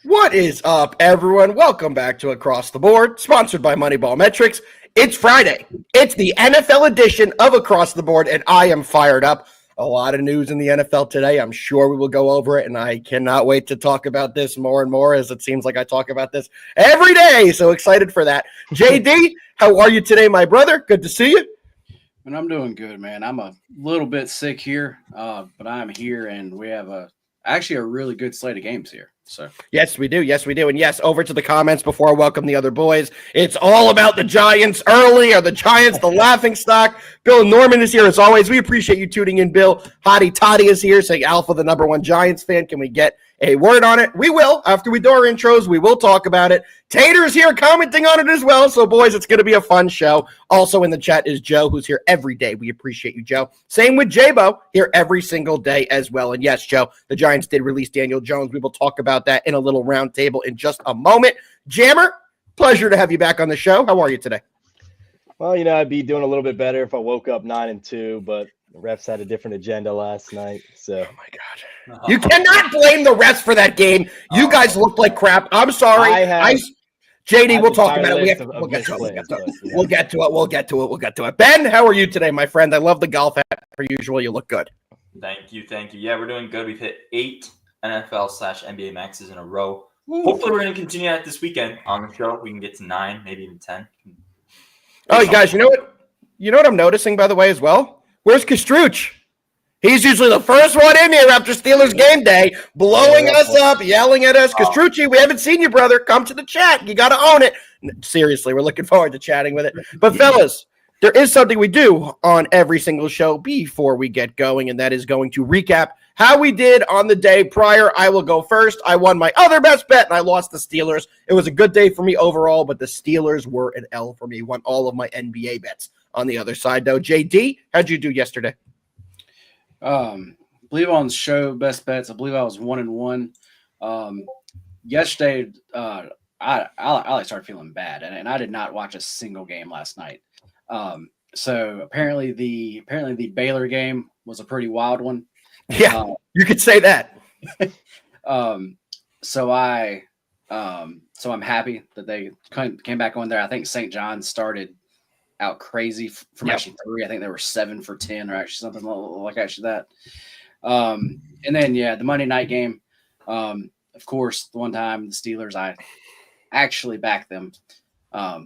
What is up, everyone? Welcome back to Across the Board, sponsored by MoneyBall Metrics. It's Friday. It's the NFL edition of Across the Board, and I am fired up. A lot of news in the NFL today. I'm sure we will go over it, and I cannot wait to talk about this more and more, as it seems like I talk about this every day. So excited for that. JD, how are you today, my brother? Good to see you. And I'm doing good, man. I'm a little bit sick here, but I'm here, and we have actually a really good slate of games here. So yes, we do. Yes, we do. And yes, over to the comments before I welcome the other boys. It's all about the Giants early. Are the Giants the laughing stock? Bill Norman is here as always. We appreciate you tuning in, Bill. Hottie Toddy is here saying Alpha, the #1 Giants fan. Can we get a word on it? We will. After we do our intros, we will talk about it. Tater's here commenting on it as well. So, boys, it's going to be a fun show. Also in the chat is Joe, who's here every day. We appreciate you, Joe. Same with J-Bo, here every single day as well. And yes, Joe, the Giants did release Daniel Jones. We will talk about that in a little round table in just a moment. Jammer, pleasure to have you back on the show. How are you today? Well, I'd be doing a little bit better if I woke up 9-2, but the refs had a different agenda last night. So, oh my God, you cannot blame the refs for that game. You guys looked like crap. I'm sorry. JD, we'll talk about it. We'll get to it. Ben, how are you today, my friend? I love the golf hat per usual. You look good. Thank you. Yeah, we're doing good. We've hit 8 NFL/NBA maxes in a row. Hopefully, we're going to continue that this weekend on the show. We can get to 9, maybe even 10. Oh, you guys, you know what? You know what I'm noticing, by the way, as well? Where's Kastruch? He's usually the first one in here after Steelers game day, blowing us up, yelling at us. Kastrucci, we haven't seen you, brother. Come to the chat. You got to own it. Seriously, we're looking forward to chatting with it. But, fellas, there is something we do on every single show before we get going, and that is going to recap how we did on the day prior. I will go first. I won my other best bet, and I lost the Steelers. It was a good day for me overall, but the Steelers were an L for me. Won all of my NBA bets on the other side, though. JD, how'd you do yesterday? I believe on the show Best Bets, I believe I was 1-1. Yesterday, I started feeling bad, and I did not watch a single game last night. So apparently the Baylor game was a pretty wild one. Yeah, you could say that. So I'm happy that they came back on there. I think St. John's started out crazy from actually 3. I think they were 7 for 10 or actually something like actually that. And then, the Monday night game, of course, the one time the Steelers, I actually backed them. But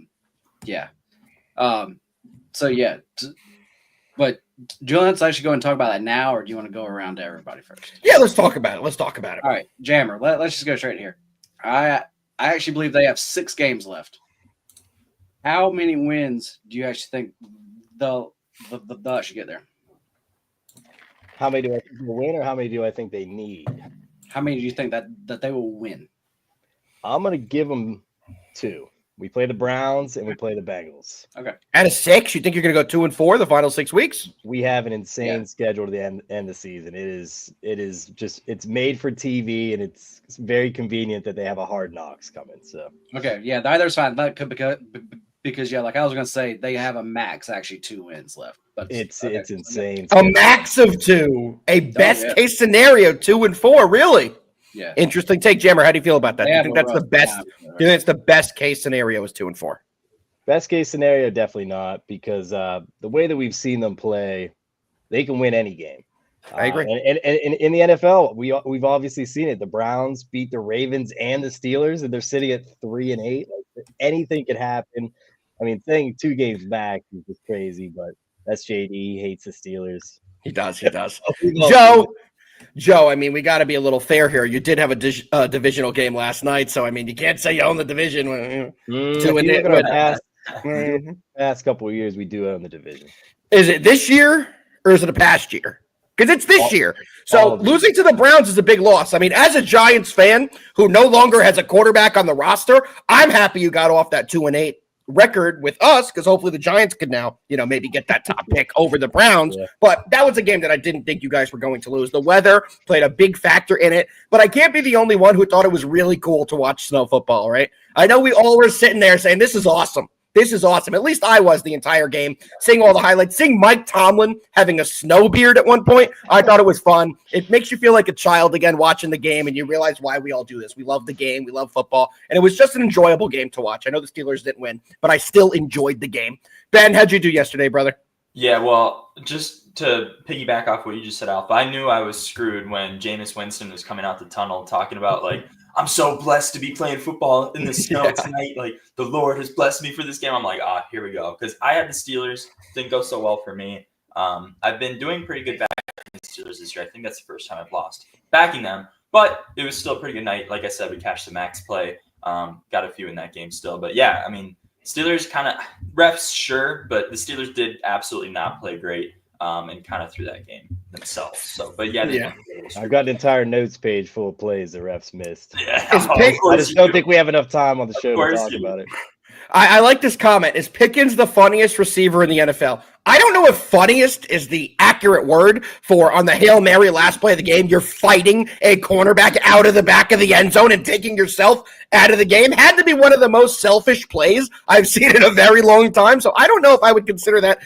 do you want to actually go and talk about that now, or do you want to go around to everybody first? Yeah, let's talk about it. All right, Jammer, let's just go straight here. I actually believe they have 6 games left. How many wins do you actually think they'll actually get there? How many do I think they'll win, or how many do I think they need? How many do you think that they will win? I'm going to give them 2. We play the Browns and we play the Bengals. Okay. Out of 6, you think you're going to go 2-4 the final 6 weeks? We have an insane schedule to the end of the season. It is just, it's made for TV, and it's very convenient that they have a Hard Knocks coming. So okay, either's fine. That could because like I was going to say, they have a max actually 2 wins left. But it's insane. A max of 2, a best case scenario 2-4. Really? Yeah. Interesting take, Jammer. How do you feel about that? Do you think that's the best? Do you think it's the best case scenario is 2-4? Best case scenario, definitely not, because the way that we've seen them play, they can win any game. I agree. And in the NFL, we've obviously seen it. The Browns beat the Ravens and the Steelers, and they're sitting at 3-8. Like, anything could happen. I mean, saying 2 games back is just crazy, but that's JD. He hates the Steelers. He does. Joe, I mean, we got to be a little fair here. You did have a divisional game last night, so, I mean, you can't say you own the division. Past couple of years, we do own the division. Is it this year or is it a past year? Because it's this year. So losing to the Browns is a big loss. I mean, as a Giants fan who no longer has a quarterback on the roster, I'm happy you got off that 2-8 record with us, because hopefully the Giants could now, maybe get that top pick over the Browns. Yeah. But that was a game that I didn't think you guys were going to lose. The weather played a big factor in it, but I can't be the only one who thought it was really cool to watch snow football, right? I know we all were sitting there saying, this is awesome. this is awesome. At least I was the entire game, seeing all the highlights, seeing Mike Tomlin having a snow beard at one point. I thought it was fun. It makes you feel like a child again watching the game, and you realize why we all do this. We love the game. We love football, and it was just an enjoyable game to watch. I know the Steelers didn't win, but I still enjoyed the game. Ben, how'd you do yesterday, brother? Yeah, well, just to piggyback off what you just said, Alpha, I knew I was screwed when Jameis Winston was coming out the tunnel talking about, like, I'm so blessed to be playing football in the snow tonight. Like, the Lord has blessed me for this game. I'm like, here we go. Because I had the Steelers. Didn't go so well for me. I've been doing pretty good backing the Steelers this year. I think that's the first time I've lost backing them. But it was still a pretty good night. Like I said, we cashed the max play. Got a few in that game still. But, yeah, I mean, Steelers kind of – refs, sure. But the Steelers did absolutely not play great. And kind of threw that game themselves. So, but yeah. I've got an entire notes page full of plays the refs missed. Yeah, I just don't think we have enough time on the show to talk about it. I like this comment. Is Pickens the funniest receiver in the NFL? I don't know if funniest is the accurate word for on the Hail Mary last play of the game. You're fighting a cornerback out of the back of the end zone and taking yourself out of the game. Had to be one of the most selfish plays I've seen in a very long time. So I don't know if I would consider that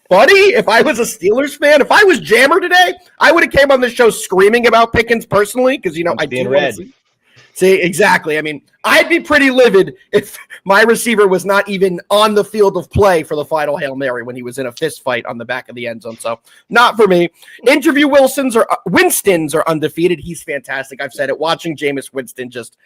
funny. If I was a Steelers fan, if I was Jammer today, I would have came on the show screaming about Pickens personally because, I do red. See, exactly. I mean, I'd be pretty livid if my receiver was not even on the field of play for the final Hail Mary when he was in a fist fight on the back of the end zone. So not for me. Interview Winstons are undefeated. He's fantastic. I've said it. Watching Jameis Winston just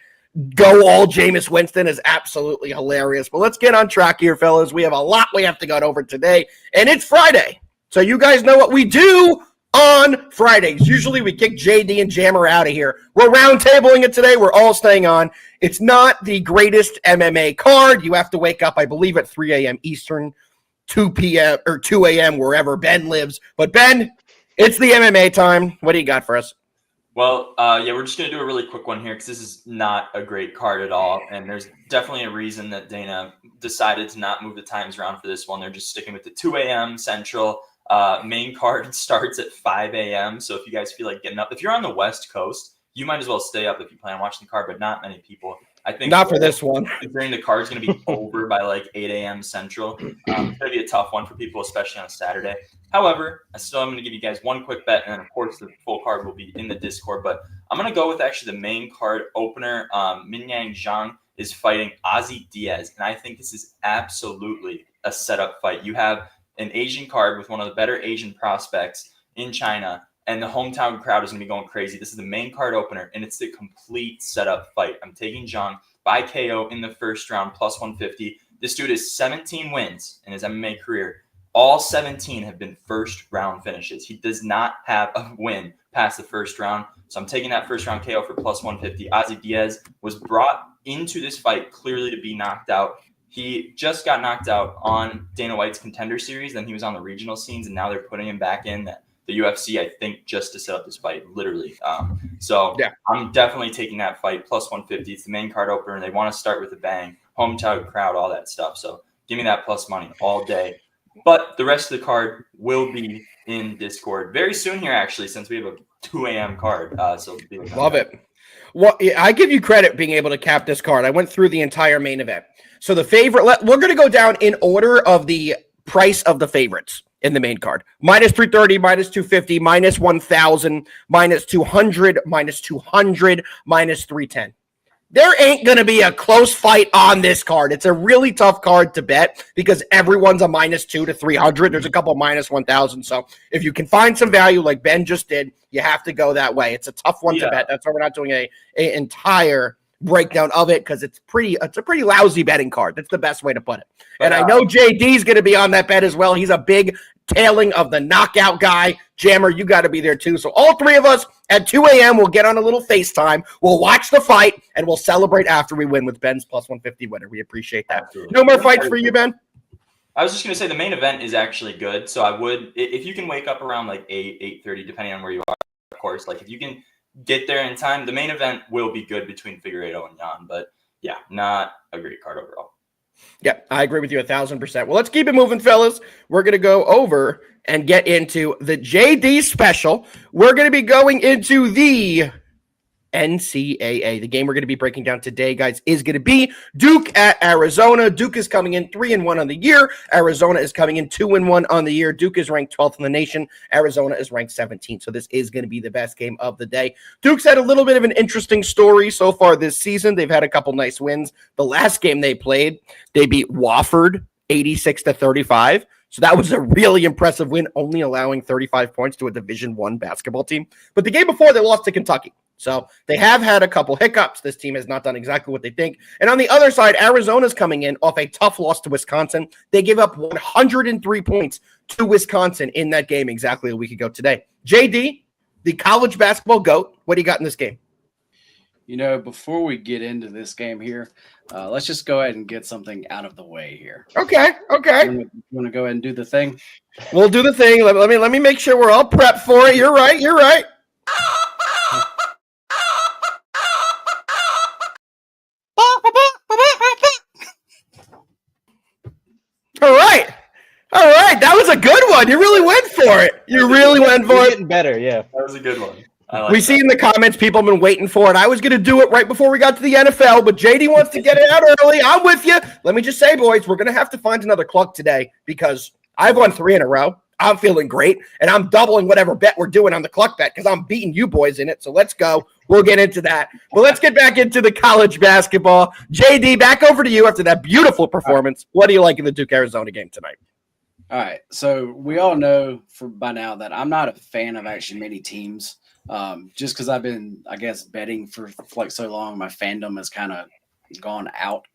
go all Jameis Winston is absolutely hilarious. But let's get on track here, fellas. We have a lot we have to go over today, and it's Friday. So you guys know what we do on Fridays. Usually we kick JD and Jammer out of here. We're roundtabling it today. We're all staying on. It's not the greatest MMA card. You have to wake up, I believe, at 3 a.m. Eastern, 2 p.m. or 2 a.m. wherever Ben lives. But Ben, it's the MMA time. What do you got for us? Well, we're just going to do a really quick one here because this is not a great card at all. And there's definitely a reason that Dana decided to not move the times around for this one. They're just sticking with the 2 a.m. Central. Main card starts at 5 a.m. So if you guys feel like getting up, if you're on the West Coast, you might as well stay up if you plan on watching the card, but not many people. I think not for this one. Considering the card's going to be over by like 8 a.m. Central, it's going to be a tough one for people, especially on a Saturday. However, I still am going to give you guys one quick bet, and then, of course, the full card will be in the Discord. But I'm going to go with actually the main card opener. Minyang Zhang is fighting Ozzy Diaz, and I think this is absolutely a setup fight. You have an Asian card with one of the better Asian prospects in China, and the hometown crowd is going to be going crazy. This is the main card opener, and it's the complete setup fight. I'm taking Zhang by KO in the first round, plus 150. This dude has 17 wins in his MMA career. All 17 have been first-round finishes. He does not have a win past the first round, so I'm taking that first-round KO for plus 150. Ozzy Diaz was brought into this fight clearly to be knocked out. He just got knocked out on Dana White's Contender Series, then he was on the regional scenes, and now they're putting him back in the UFC, I think, just to set up this fight, literally. I'm definitely taking that fight, plus 150. It's the main card opener. They want to start with a bang, hometown crowd, all that stuff. So give me that plus money all day. But the rest of the card will be in Discord very soon here, actually, since we have a 2 a.m. card. Love it. Well, I give you credit being able to cap this card. I went through the entire main event. So the favorite, we're going to go down in order of the price of the favorites in the main card. Minus 330, minus 250, minus 1,000, minus 200, minus 200, minus 310. There ain't going to be a close fight on this card. It's a really tough card to bet because everyone's a minus 2 to 300. There's a couple minus 1,000. So if you can find some value like Ben just did, you have to go that way. It's a tough one to bet. That's why we're not doing a entire breakdown of it because it's a pretty lousy betting card. That's the best way to put it. And I know JD's going to be on that bet as well. He's a big tailing of the knockout guy. Jammer, you got to be there too. So all three of us at 2 a.m. we'll get on a little FaceTime. We'll watch the fight and we'll celebrate after we win with Ben's plus 150 winner. We appreciate that. Absolutely. No more fights for you, Ben? I was just going to say the main event is actually good. So I would, if you can wake up around like 8:30, depending on where you are, of course, like if you can get there in time, the main event will be good between Figueiredo and Jan, but yeah, not a great card overall. Yeah, I agree with you 1,000%. Well, let's keep it moving, fellas. We're going to go over and get into the JD special. We're going to be going into the NCAA. The game we're going to be breaking down today, guys, is going to be Duke at Arizona. Duke is coming in 3-1 on the year. Arizona is coming in 2-1 on the year. Duke is ranked 12th in the nation. Arizona is ranked 17th. So this is going to be the best game of the day. Duke's had a little bit of an interesting story so far this season. They've had a couple nice wins. The last game they played, they beat Wofford 86-35. So that was a really impressive win, only allowing 35 points to a Division I basketball team. But the game before, they lost to Kentucky. So they have had a couple hiccups. This team has not done exactly what they think. And on the other side, Arizona's coming in off a tough loss to Wisconsin. They give up 103 points to Wisconsin in that game exactly a week ago today. JD, the college basketball GOAT, what do you got in this game? You know, before we get into this game here, let's just go ahead and get something out of the way here. Okay. You want to go ahead and do the thing? We'll do the thing. Let me make sure we're all prepped for it. You're right. All right. That was a good one. You really went for it. Getting better, yeah. That was a good one. We see in the comments people have been waiting for it. I was going to do it right before we got to the NFL, but JD wants to get it out early. I'm with you. Let me just say, boys, we're going to have to find another cluck today because I've won 3 in a row. I'm feeling great, and I'm doubling whatever bet we're doing on the cluck bet because I'm beating you boys in it. So let's go. We'll get into that. But let's get back into the college basketball. JD, back over to you after that beautiful performance. What do you like in the Duke-Arizona game tonight? All right. So we all know by now that I'm not a fan of actually many teams. Just because I've been, I guess, betting for like so long, my fandom has kind of gone out.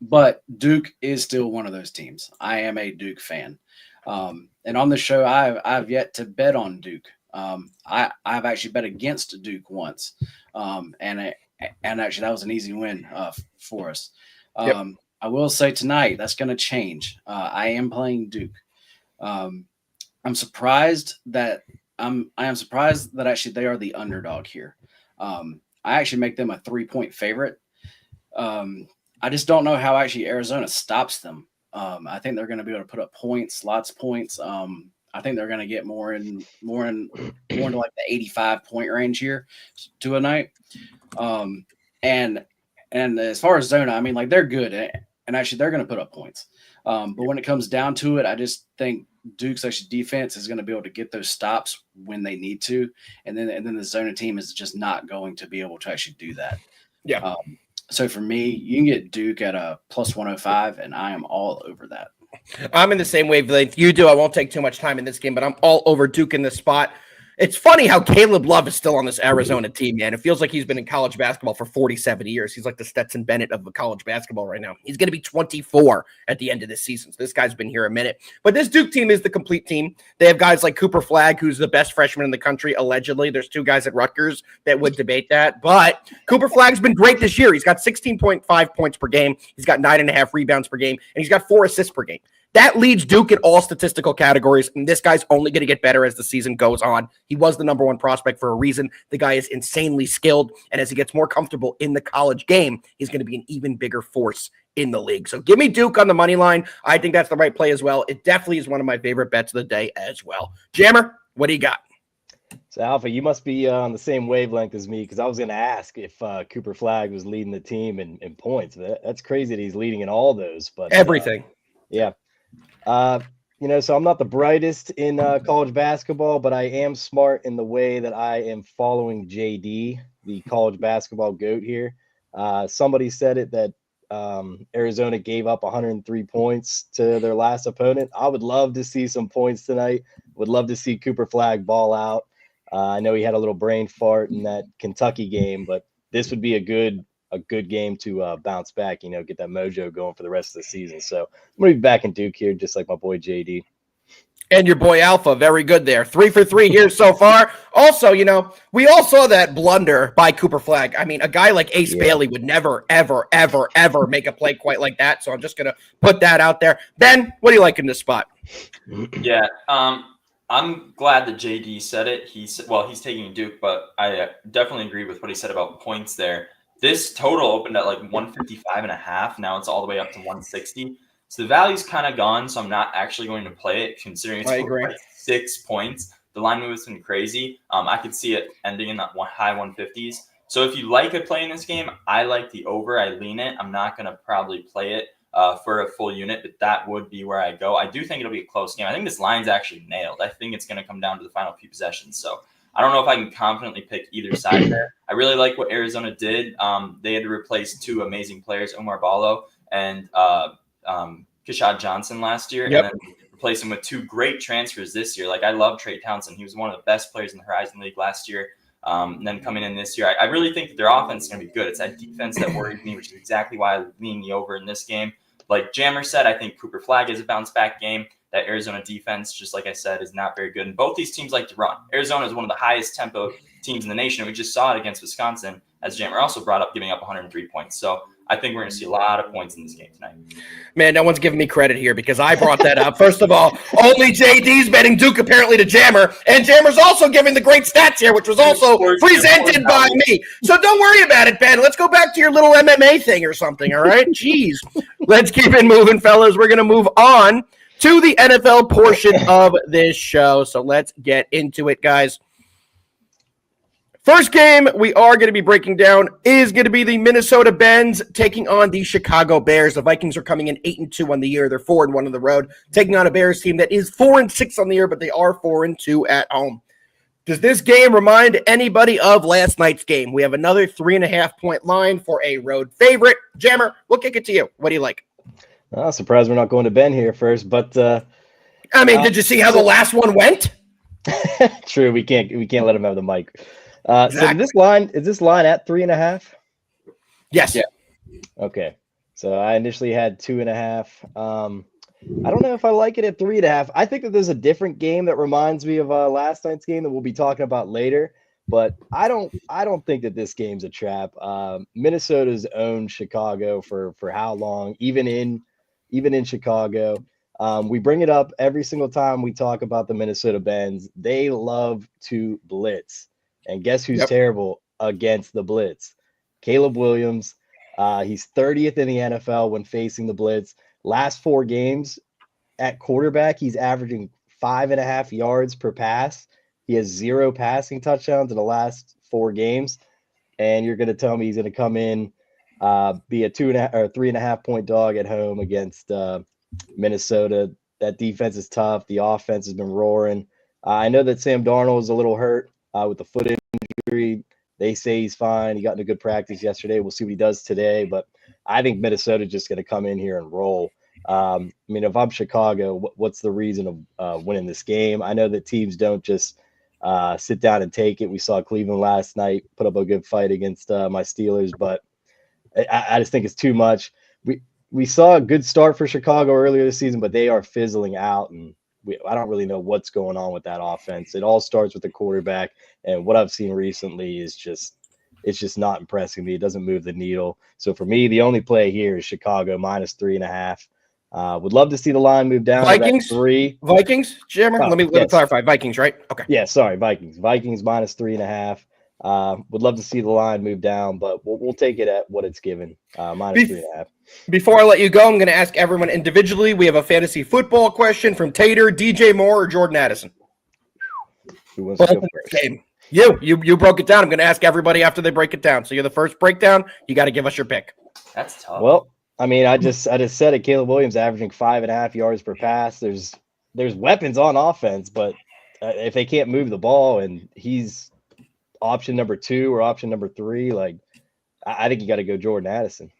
But Duke is still one of those teams. I am a Duke fan. And on the show, I've yet to bet on Duke. I've actually bet against Duke once. And actually that was an easy win for us. Yep. I will say tonight that's going to change. I am playing Duke. I am surprised that actually they are the underdog here. I actually make them a 3-point favorite. I just don't know how actually Arizona stops them. I think they're going to be able to put up points, lots of points. I think they're going to get more into like the 85 point range here to a night. And as far as Zona, I mean, like they're good and actually they're going to put up points. But when it comes down to it, I just think Duke's actually defense is going to be able to get those stops when they need to, and then the Zona team is just not going to be able to actually do that. Yeah. So for me, you can get Duke at a plus 105, and I am all over that. I'm in the same wavelength you do. I won't take too much time in this game, but I'm all over Duke in this spot. It's funny how Caleb Love is still on this Arizona team, man. It feels like he's been in college basketball for 47 years. He's like the Stetson Bennett of college basketball right now. He's going to be 24 at the end of this season. So this guy's been here a minute. But this Duke team is the complete team. They have guys like Cooper Flagg, who's the best freshman in the country, allegedly. There's 2 guys at Rutgers that would debate that. But Cooper Flagg's been great this year. He's got 16.5 points per game. He's got 9.5 rebounds per game. And he's got 4 assists per game. That leads Duke in all statistical categories, and this guy's only going to get better as the season goes on. He was the number 1 prospect for a reason. The guy is insanely skilled, and as he gets more comfortable in the college game, he's going to be an even bigger force in the league. So give me Duke on the money line. I think that's the right play as well. It definitely is one of my favorite bets of the day as well. Jammer, what do you got? So, Alpha, you must be on the same wavelength as me because I was going to ask if Cooper Flagg was leading the team in points. That's crazy that he's leading in all those. But everything. Yeah. So I'm not the brightest in college basketball, but I am smart in the way that I am following JD, the college basketball GOAT here. Somebody said it that Arizona gave up 103 points to their last opponent. I would love to see some points tonight. Would love to see Cooper Flagg ball out. I know he had a little brain fart in that Kentucky game, but this would be a good game to bounce back, get that mojo going for the rest of the season. So I'm going to be back in Duke here, just like my boy JD. And your boy Alpha, very good there. 3 for 3 here so far. Also, we all saw that blunder by Cooper Flagg. I mean, a guy like Ace Bailey would never, ever, ever, ever make a play quite like that. So I'm just going to put that out there. Ben, what do you like in this spot? Yeah, I'm glad that JD said it. He's taking Duke, but I definitely agree with what he said about points there. This total opened at like 155.5. Now it's all the way up to 160. So the value's kind of gone. So I'm not actually going to play it, considering it's like 6 points. the line move has been crazy. I could see it ending in that high 150s. So if you like a play in this game, I like the over. I lean it. I'm not going to probably play it for a full unit, but that would be where I go. I do think it'll be a close game. I think this line's actually nailed. I think it's going to come down to the final few possessions. So I don't know if I can confidently pick either side there. I really like what Arizona did. They had to replace two amazing players, Omar Ballo and Kashad Johnson last year, Yep. and then replace him with two great transfers this year. Like, I love Trey Townsend. He was one of the best players in the Horizon League last year. And then coming in this year, I really think that their offense is going to be good. It's that defense that worries me, which is exactly why I lean the over in this game. Like Jammer said, I think Cooper Flagg is a bounce-back game. That Arizona defense, just like I said, is not very good. And both these teams like to run. Arizona is one of the highest tempo teams in the nation. We just saw it against Wisconsin, as Jammer also brought up, giving up 103 points. So I think we're going to see a lot of points in this game tonight. Man, no one's giving me credit here because I brought that up. First of all, only JD's betting Duke apparently to Jammer, and Jammer's also giving the great stats here, which was also presented by me. So don't worry about it, Ben. Let's go back to your little MMA thing or something, all right? Jeez. Let's keep it moving, fellas. We're going to move on to the NFL portion of this show. So let's get into it, guys. First game we are going to be breaking down is going to be the Minnesota Bens taking on the Chicago Bears. The Vikings are coming in 8-2 on the year. They're 4-1 on the road, taking on a Bears team that is 4-6 on the year, but they are 4-2 at home. Does this game remind anybody of last night's game? We have another 3.5-point line for a road favorite. Jammer, we'll kick it to you. What do you like? I'm surprised we're not going to Ben here first, but did you see how the last one went? True, we can't let him have the mic. Exactly. So is this line at 3.5? Yes. Yeah. Okay. So I initially had 2.5. I don't know if I like it at 3.5. I think that there's a different game that reminds me of last night's game that we'll be talking about later. But I don't think that this game's a trap. Minnesota's owned Chicago for how long? Even in Chicago. We bring it up every single time we talk about the Minnesota Bens. They love to blitz. And guess who's terrible against the blitz? Caleb Williams. He's 30th in the NFL when facing the blitz. Last 4 games at quarterback, he's averaging 5.5 yards per pass. He has 0 passing touchdowns in the last 4 games. And you're going to tell me he's going to come in, be a 2.5 or 3.5 point dog at home against Minnesota. That defense is tough. The offense has been roaring. I know that Sam Darnold is a little hurt with the foot injury. They say he's fine. He got into good practice yesterday. We'll see what he does today. But I think Minnesota's just going to come in here and roll. If I'm Chicago, what's the reason of winning this game? I know that teams don't just sit down and take it. We saw Cleveland last night put up a good fight against my Steelers, but I just think it's too much. We saw a good start for Chicago earlier this season, but they are fizzling out, and I don't really know what's going on with that offense. It all starts with the quarterback, and what I've seen recently is it's just not impressing me. It doesn't move the needle. So for me, the only play here is Chicago -3.5. Would love to see the line move down. Vikings? To 3. Vikings, Jammer? Let me clarify. Vikings, right? Okay. Yeah, sorry, Vikings. Vikings -3.5. Would love to see the line move down, but we'll take it at what it's given, -3.5. Before I let you go, I'm going to ask everyone individually. We have a fantasy football question from Tater, DJ Moore, or Jordan Addison. Who wants to go first? Game. You broke it down. I'm going to ask everybody after they break it down. So you're the first breakdown. You got to give us your pick. That's tough. Well, I just said it. Caleb Williams averaging 5.5 yards per pass. There's weapons on offense, but if they can't move the ball and he's option number 2 or option number 3, like I think you got to go Jordan Addison.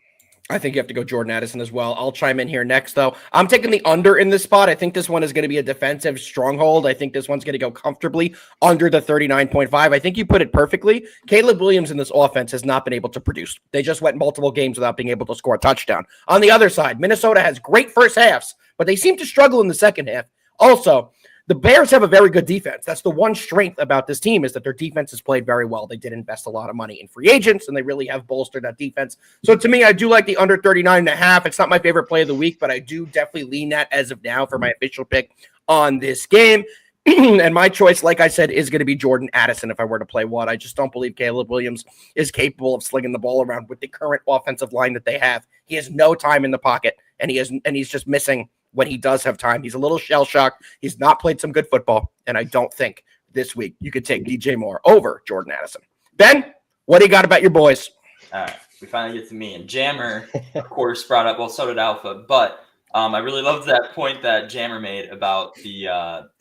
I think you have to go Jordan Addison as well. I'll chime in here next, though. I'm taking the under in this spot. I think this one is going to be a defensive stronghold. I think this one's going to go comfortably under the 39.5. I think you put it perfectly. Caleb Williams in this offense has not been able to produce. They just went multiple games without being able to score a touchdown. On the other side, Minnesota has great first halves, but they seem to struggle in the second half. Also, the Bears have a very good defense. That's the one strength about this team is that their defense has played very well. They did invest a lot of money in free agents, and they really have bolstered that defense. So to me, I do like the under 39.5. It's not my favorite play of the week, but I do definitely lean that as of now for my official pick on this game. And my choice, like I said, is going to be Jordan Addison if I were to play one. I just don't believe Caleb Williams is capable of slinging the ball around with the current offensive line that they have. He has no time in the pocket, and he's just missing when he does have time. He's a little shell-shocked. He's not played some good football, and I don't think this week. You could take DJ Moore over Jordan Addison. Ben, what do you got about your boys? All right, we finally get to me. And Jammer, of course, brought up, well, so did Alpha. But I really loved that point that Jammer made about the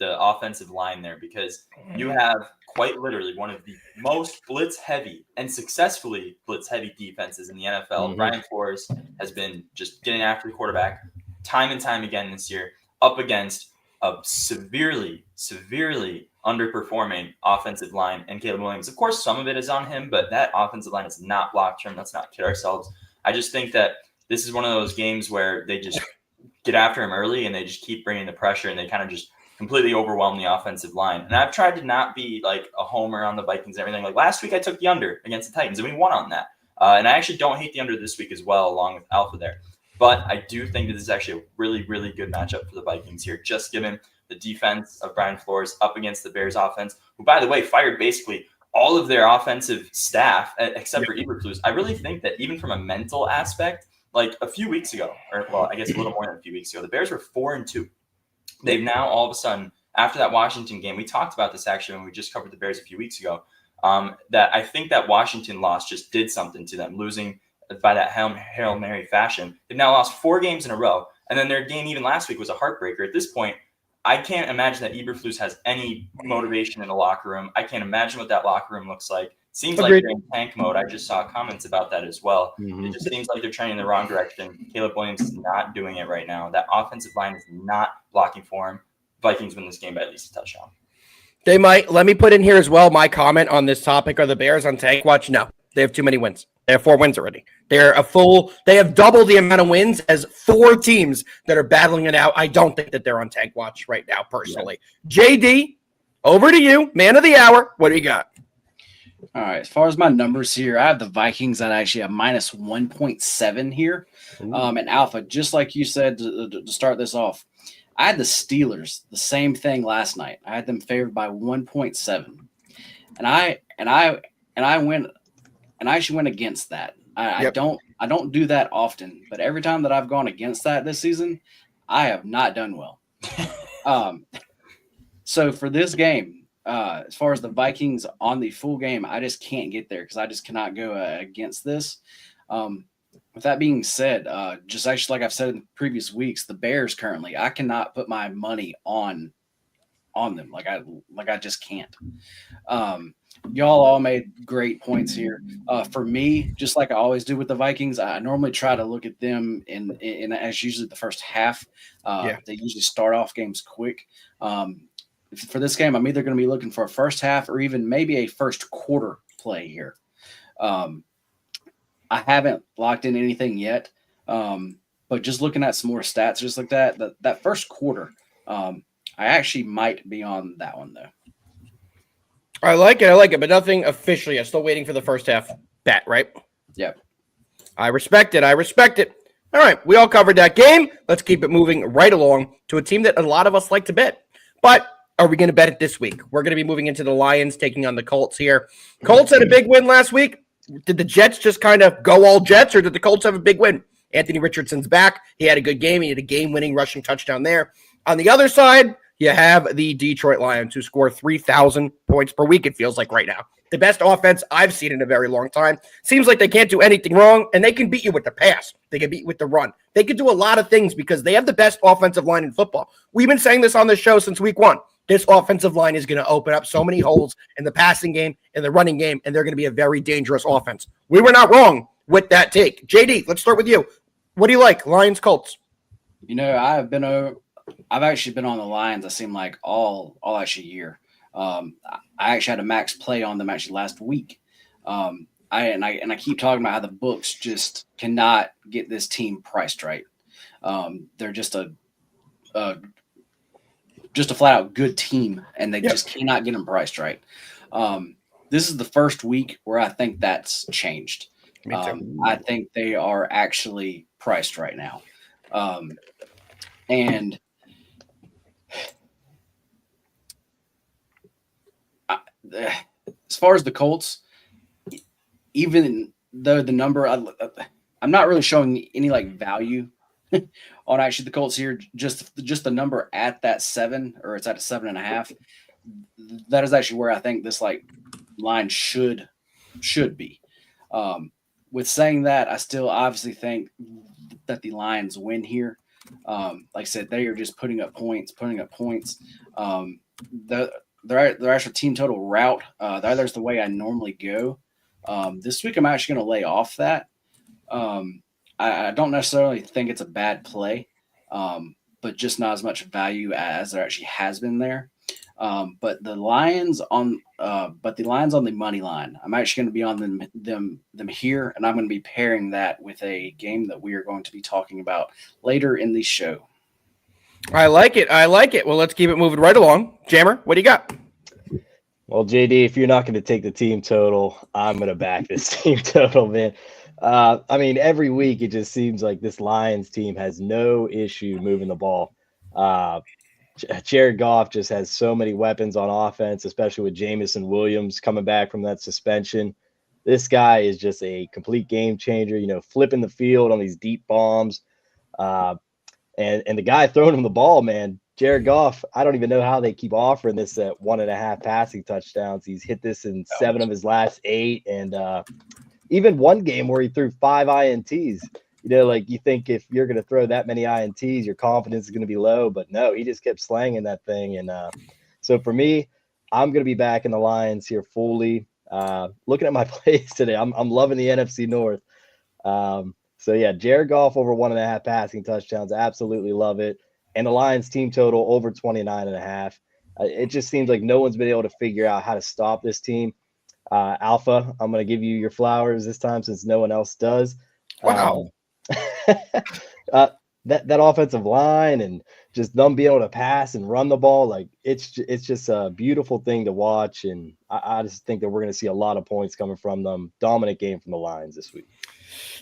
offensive line there, because you have quite literally one of the most blitz-heavy and successfully blitz-heavy defenses in the NFL. Mhm. Brian Flores has been just getting after the quarterback time and time again this year, up against a severely underperforming offensive line and Caleb Williams. Of course, some of it is on him, but that offensive line is not blocked for him. Let's not kid ourselves. I just think that this is one of those games where they just get after him early and they just keep bringing the pressure and they kind of just completely overwhelm the offensive line. And I've tried to not be like a homer on the Vikings and everything. Like last week, I took the under against the Titans and we won on that. And I actually don't hate the under this week as well, along with Alpha there. But I do think that this is actually a really, really good matchup for the Vikings here, just given the defense of Brian Flores up against the Bears offense, who, by the way, fired basically all of their offensive staff except for Eberflus. I really think that even from a mental aspect, like a few weeks ago, or well, I guess a little more than a few weeks ago, the Bears were 4-2. They've now all of a sudden, after that Washington game, we talked about this actually when we just covered the Bears a few weeks ago, that I think that Washington loss just did something to them, losing by that Hail Mary fashion. They've now lost 4 games in a row, and then their game even last week was a heartbreaker. At this point, I can't imagine that Eberflus has any motivation in the locker room. I can't imagine what that locker room looks like. Seems like they're in tank mode. I just saw comments about that as well. Mhm. It just seems like they're trending in the wrong direction. Caleb Williams is not doing it right now. That offensive line is not blocking for him. Vikings win this game by at least a touchdown. They might. Let me put in here as well my comment on this topic. Are the Bears on tank watch? No, they have too many wins. They have 4 wins already. They have double the amount of wins as 4 teams that are battling it out. I don't think that they're on tank watch right now, personally. Yeah. JD, over to you. Man of the hour. What do you got? All right. As far as my numbers here, I have the Vikings at actually a minus 1.7 here. And Alpha, just like you said to start this off, I had the Steelers, the same thing last night. I had them favored by 1.7. And I actually went against that. I don't do that often, but every time that I've gone against that this season, I have not done well. So for this game, as far as the Vikings on the full game, I just can't get there because I just cannot go against this. With that being said, just actually like I've said in previous weeks, the Bears currently, I cannot put my money on them. Like I just can't. Y'all all made great points here. For me, just like I always do with the Vikings, I normally try to look at them in as usually the first half. They usually start off games quick. For this game, I'm either going to be looking for a first half or even maybe a first quarter play here. I haven't locked in anything yet, but just looking at some more stats, just like that first quarter, I actually might be on that one though. I like it, but nothing officially. I'm still waiting for the first half bet, right? Yep. I respect it. All right, we all covered that game. Let's keep it moving right along to a team that a lot of us like to bet. But are we going to bet it this week? We're going to be moving into the Lions taking on the Colts here. Colts had a big win last week. Did the Jets just kind of go all Jets, or did the Colts have a big win? Anthony Richardson's back. He had a good game. He had a game-winning rushing touchdown there. On the other side, you have the Detroit Lions, who score 3,000 points per week, it feels like right now. The best offense I've seen in a very long time. Seems like they can't do anything wrong, and they can beat you with the pass. They can beat you with the run. They can do a lot of things because they have the best offensive line in football. We've been saying this on this show since week 1. This offensive line is going to open up so many holes in the passing game, in the running game, and they're going to be a very dangerous offense. We were not wrong with that take. JD, let's start with you. What do you like, Lions, Colts? You know, I've actually been on the Lions, it seemed like all actually year. I actually had a max play on them actually last week. I keep talking about how the books just cannot get this team priced right. They're just a flat out good team, and they just cannot get them priced right. This is the first week where I think that's changed. Me too. I think they are actually priced right now. And as far as the Colts, even though the number, I'm not really showing any like value on actually the Colts here. Just the number at that 7, or it's at a 7.5. that is actually where I think this line should be. With saying that, I still obviously think that the Lions win here. Like I said, they are just putting up points. Their actual team total route, there's the way I normally go. This week, I'm actually going to lay off that. I don't necessarily think it's a bad play, but just not as much value as there actually has been there. But the Lions on the money line, I'm actually going to be on them here, and I'm going to be pairing that with a game that we are going to be talking about later in the show. I like it. Well, let's keep it moving right along. Jammer, what do you got? Well, JD, if you're not going to take the team total, I'm going to back this team total, man. I mean, every week it just seems like this Lions team has no issue moving the ball. Jared Goff just has so many weapons on offense, especially with Jamison Williams coming back from that suspension. This guy is just a complete game changer, flipping the field on these deep bombs. And the guy throwing him the ball, man, Jared Goff, I don't even know how they keep offering this at 1.5 passing touchdowns. He's hit this in 7 of his last 8. And even one game where he threw 5 INTs. You think if you're going to throw that many INTs, your confidence is going to be low. But no, he just kept slanging that thing. And so for me, I'm going to be back in the Lions here fully. Looking at my plays today, I'm loving the NFC North. So, yeah, Jared Goff over 1.5 passing touchdowns. Absolutely love it. And the Lions team total over 29.5. It just seems like no one's been able to figure out how to stop this team. Alpha, I'm going to give you your flowers this time since no one else does. Wow. That offensive line and just them being able to pass and run the ball, it's just a beautiful thing to watch. And I just think that we're going to see a lot of points coming from them. Dominant game from the Lions this week.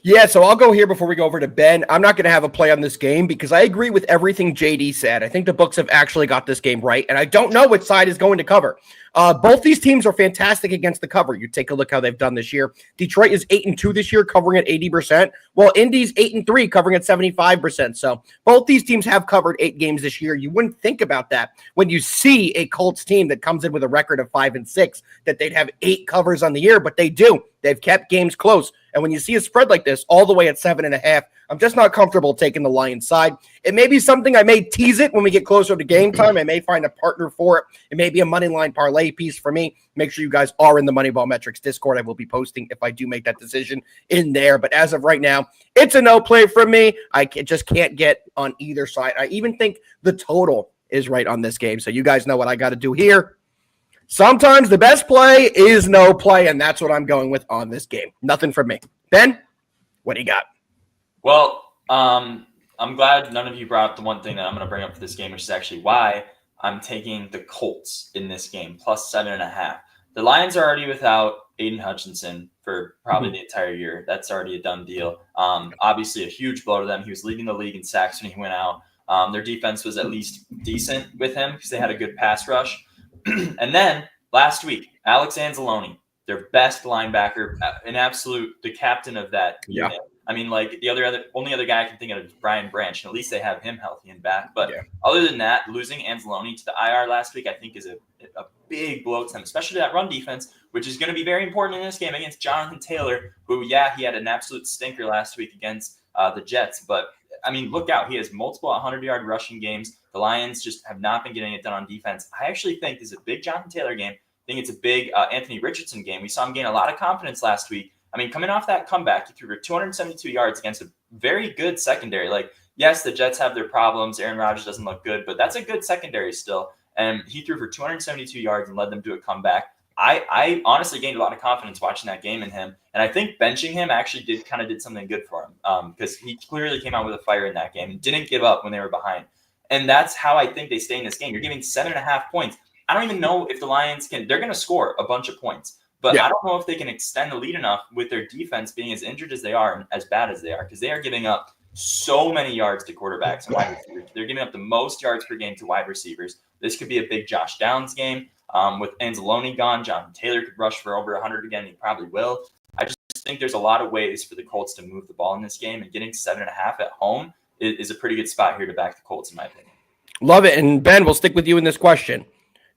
Yeah, so I'll go here before we go over to Ben. I'm not going to have a play on this game because I agree with everything JD said. I think the books have actually got this game right, and I don't know which side is going to cover. Both these teams are fantastic against the cover. You take a look how they've done this year. Detroit is 8-2 this year, covering at 80%, while Indy's 8-3, covering at 75%. So both these teams have covered 8 games this year. You wouldn't think about that when you see a Colts team that comes in with a record of 5-6, that they'd have 8 covers on the year, but they do. They've kept games close. And when you see a spread like this, all the way at 7.5, I'm just not comfortable taking the Lions side. It may be something I may tease it when we get closer to game time. I may find a partner for it. It may be a money line parlay piece for me. Make sure you guys are in the MoneyBall Metrics Discord. I will be posting if I do make that decision in there. But as of right now, it's a no play for me. I just can't get on either side. I even think the total is right on this game. So you guys know what I got to do here. Sometimes the best play is no play, and that's what I'm going with on this game. Nothing from me. Ben, what do you got? Well, I'm glad none of you brought up the one thing that I'm going to bring up for this game, which is actually why I'm taking the Colts in this game, plus 7.5. The Lions are already without Aiden Hutchinson for probably the entire year. That's already a done deal. Obviously, a huge blow to them. He was leading the league in sacks when he went out. Their defense was at least decent with him because they had a good pass rush. And then last week, Alex Anzalone, their best linebacker, the captain of that unit. I mean, the only other guy I can think of is Brian Branch, and at least they have him healthy and back. But other than that, losing Anzalone to the IR last week, I think is a big blow to them, especially that run defense, which is going to be very important in this game against Jonathan Taylor, who, he had an absolute stinker last week against the Jets. But, I mean, look out. He has multiple 100-yard rushing games. The Lions just have not been getting it done on defense. I actually think this is a big Jonathan Taylor game. I think it's a big Anthony Richardson game. We saw him gain a lot of confidence last week. I mean, coming off that comeback, he threw for 272 yards against a very good secondary. Yes, the Jets have their problems. Aaron Rodgers doesn't look good, but that's a good secondary still. And he threw for 272 yards and led them to a comeback. I honestly gained a lot of confidence watching that game in him. And I think benching him actually did something good for him because he clearly came out with a fire in that game and didn't give up when they were behind. And that's how I think they stay in this game. You're giving 7.5 points. I don't even know if the Lions they're going to score a bunch of points. But I don't know if they can extend the lead enough with their defense being as injured as they are and as bad as they are, because they are giving up so many yards to quarterbacks and wide receivers. They're giving up the most yards per game to wide receivers. This could be a big Josh Downs game. With Anzalone gone, Jonathan Taylor could rush for over 100 again. He probably will. I just think there's a lot of ways for the Colts to move the ball in this game, and getting 7.5 at home is a pretty good spot here to back the Colts, in my opinion. Love it. And Ben, we'll stick with you in this question.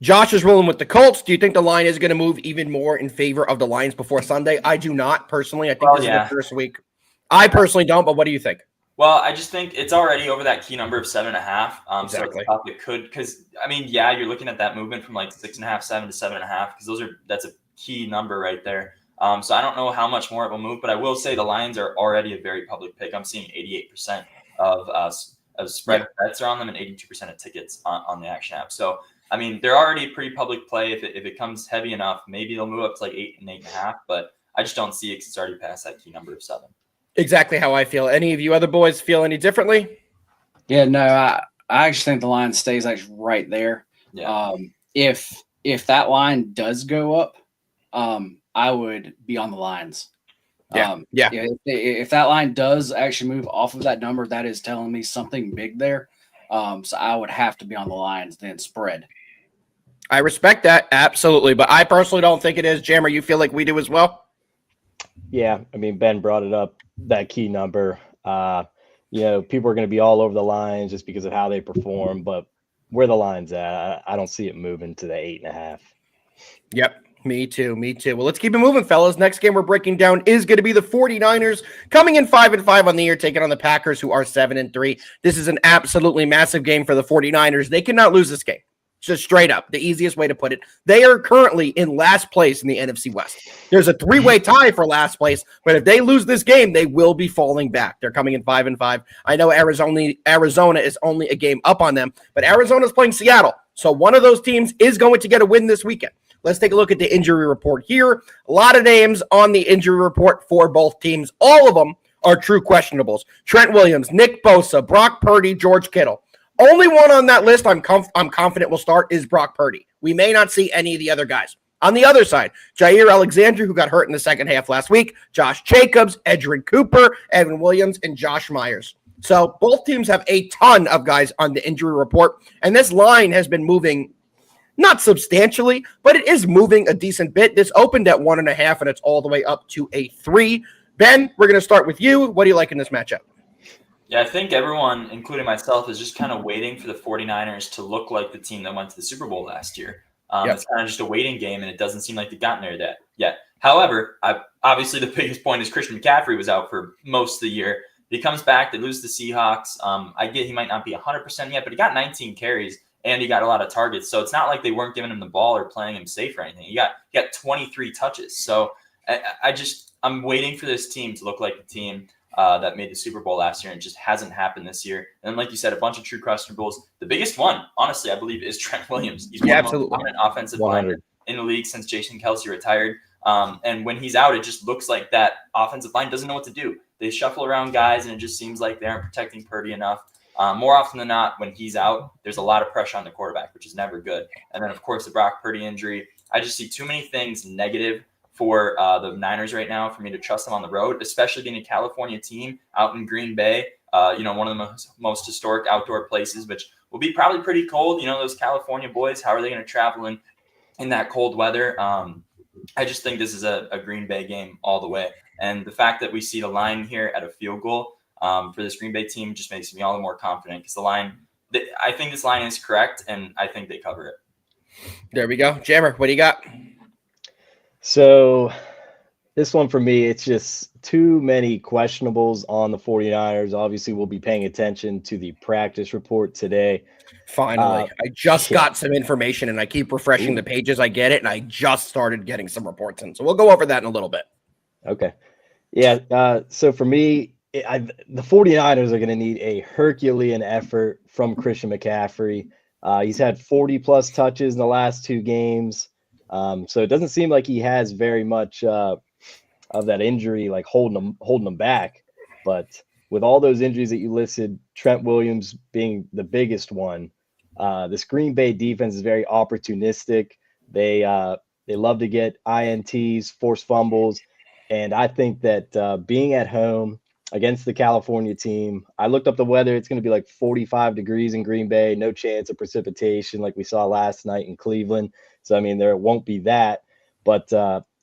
Josh is rolling with the Colts. Do you think the line is going to move even more in favor of the Lions before Sunday? I do not, personally. I think this is the first week. I personally don't, but what do you think? Well, I just think it's already over that key number of 7.5. Exactly. So it's tough. It could, because I mean, yeah, you're looking at that movement from like 6.5, 7 to 7.5, because that's a key number right there. So I don't know how much more it will move, but I will say the Lions are already a very public pick. I'm seeing 88% of spread bets are on them and 82% of tickets on the Action app. So I mean, they're already a pretty public play. If it comes heavy enough, maybe they'll move up to like 8 and 8.5. But I just don't see it because it's already past that key number of 7. Exactly how I feel. Any of you other boys feel any differently? Yeah, no, I actually think the line stays actually right there. Yeah. If that line does go up, I would be on the lines. If that line does actually move off of that number, that is telling me something big there. So I would have to be on the lines, then spread. I respect that, absolutely. But I personally don't think it is. Jammer, you feel like we do as well? Yeah, I mean, Ben brought it up, that key number. People are going to be all over the lines just because of how they perform, but where the line's at, I don't see it moving to the 8.5. Yep. Me too. Well, let's keep it moving, fellas. Next game we're breaking down is going to be the 49ers coming in 5-5 on the year, taking on the Packers, who are 7-3. This is an absolutely massive game for the 49ers. They cannot lose this game. Just straight up, the easiest way to put it. They are currently in last place in the NFC West. There's a 3-way tie for last place, but if they lose this game, they will be falling back. They're coming in 5-5. I know Arizona is only a game up on them, but Arizona's playing Seattle. So one of those teams is going to get a win this weekend. Let's take a look at the injury report here. A lot of names on the injury report for both teams. All of them are true questionables. Trent Williams, Nick Bosa, Brock Purdy, George Kittle. Only one on that list I'm confident will start is Brock Purdy. We may not see any of the other guys. On the other side, Jair Alexander, who got hurt in the second half last week, Josh Jacobs, Edgerrin Cooper, Evan Williams, and Josh Myers. So both teams have a ton of guys on the injury report, and this line has been moving not substantially, but it is moving a decent bit. This opened at 1.5, and it's all the way up to a 3. Ben, we're going to start with you. What do you like in this matchup? Yeah, I think everyone, including myself, is just kind of waiting for the 49ers to look like the team that went to the Super Bowl last year. It's kind of just a waiting game, and it doesn't seem like they've gotten there yet. However, obviously the biggest point is Christian McCaffrey was out for most of the year. He comes back, they lose the Seahawks. I get he might not be 100% yet, but he got 19 carries, and he got a lot of targets. So it's not like they weren't giving him the ball or playing him safe or anything. He got 23 touches. So I'm waiting for this team to look like the team that made the Super Bowl last year, and it just hasn't happened this year. And then, like you said, a bunch of true questionables. The biggest one, honestly, I believe, is Trent Williams. He's one of the most dominant offensive linemen in the league since Jason Kelce retired. And when he's out, it just looks like that offensive line doesn't know what to do. They shuffle around guys, and it just seems like they aren't protecting Purdy enough. More often than not, when he's out, there's a lot of pressure on the quarterback, which is never good. And then, of course, the Brock Purdy injury. I just see too many things negative for the Niners right now for me to trust them on the road, especially being a California team out in Green Bay, one of the most historic outdoor places, which will be probably pretty cold. Those California boys, how are they going to travel in that cold weather? I just think this is a Green Bay game all the way. And the fact that we see the line here at a field goal for this Green Bay team just makes me all the more confident because I think this line is correct, and I think they cover it. There we go. Jammer, what do you got? So this one for me, it's just too many questionables on the 49ers. Obviously, we'll be paying attention to the practice report today. Finally, I just got some information, and I keep refreshing the pages. I get it, and I just started getting some reports in. So we'll go over that in a little bit. Okay. Yeah, so for me, the 49ers are going to need a Herculean effort from Christian McCaffrey. He's had 40-plus touches in the last 2 games. So it doesn't seem like he has very much of that injury, like holding him back. But with all those injuries that you listed, Trent Williams being the biggest one, this Green Bay defense is very opportunistic. They love to get INTs, force fumbles, and I think that being at home against the California team, I looked up the weather. It's going to be like 45 degrees in Green Bay, no chance of precipitation like we saw last night in Cleveland. So, I mean, there won't be that, but